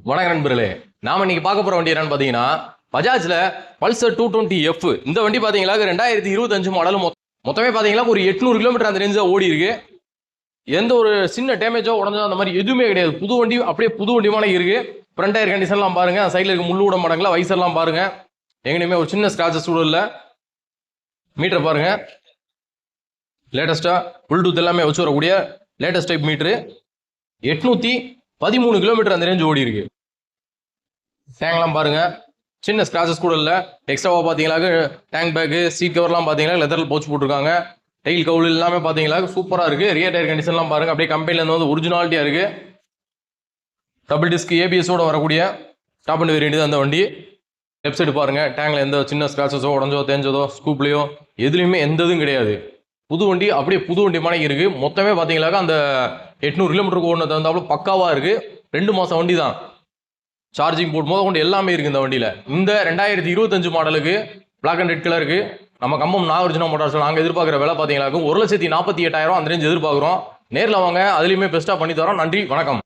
வணக்கம் நண்பர்களே. நாம இன்னைக்கு பார்க்க போற வண்டி என்னன்னு பாத்தீங்கன்னா பஜாஜ்ல பல்சர் 220F. இந்த வண்டி பாத்தீங்களா 2025 மாடல். மொத்தமே பாத்தீங்களா ஒரு 800 கிலோமீட்டர் அந்த ரேஞ்சில் ஓடி இருக்கு. எந்த ஒரு சின்ன டேமேஜோ உடஞ்சோ அந்த மாதிரி எதுவுமே கிடையாது. புது வண்டி, அப்படியே புது வண்டி மாதிரி இருக்கு. ஃப்ரண்ட் டயர் கண்டிஷன்லாம் பாருங்க, சைடில் இருக்க முள்ளு விட மாட்டாங்களா, வைசர்லாம் பாருங்க, எங்கேயுமே ஒரு சின்ன ஸ்கிராச்சஸ் கூட இல்லை. மீட்டர் பாருங்க, லேட்டஸ்டா ப்ளூடூத் எல்லாமே வச்சு வரக்கூடிய லேட்டஸ்ட் டைப் மீட்ரு. 813 கிலோமீட்டர் அந்த ரேஞ்ச் ஓடி இருக்கு. டேங்க்லாம் பாருங்க, சின்ன ஸ்கிராச்சஸ் கூட இல்லை. எக்ஸ்ட்ராவாக பார்த்தீங்களா டேங்க் பேக்கு, சீட் கவர்லாம் பார்த்தீங்கன்னா லெதரில் போச்சு போட்டிருக்காங்க. டெயில் கவுல் எல்லாமே பார்த்தீங்களா சூப்பராக இருக்குது. ரியர் டயர் கண்டிஷன்லாம் பாருங்க, அப்படியே கம்பெனிலேருந்து வந்து ஒரிஜினாலிட்டியாக இருக்குது. டபுள் டிஸ்க் ஏபிஎஸோட வரக்கூடிய டாப் அண்ட் வேரியண்ட் தான் அந்த வண்டி. லெஃப்ட் சைடு பாருங்க, டேங்கில் எந்த சின்ன ஸ்கிராச்சஸோ உடஞ்சோ தேஞ்சதோ ஸ்கூப்லேயோ எதுலையுமே எந்த இதுவும் கிடையாது. புது வண்டி, அப்படியே புது வண்டி மாதிரி இருக்குது. மொத்தமே பார்த்தீங்களாக்கா அந்த 800 கிலோமீட்டருக்கு ஓடினது தகுந்தாப்புல பக்காவாக இருக்குது. 2 மாதம் வண்டி தான். சார்ஜிங் போர்ட் முதல் கொண்டு எல்லாமே இருக்குது இந்த வண்டியில். இந்த 2025 மாடலுக்கு பிளாக் அண்ட் ரெட் கலருக்கு நம்ம கம்பம் நாகார்ஜுனா மோட்டார்ஸ் நாங்கள் எதிர்பார்க்குற விலை பார்த்தீங்கன்னாக்கும் 1,48,000 அந்த ரேஞ்ச் எதிர்பார்க்குறோம். நேரில் வாங்க, அதுலேயுமே பெஸ்ட்டாக பண்ணி தரோம். நன்றி, வணக்கம்.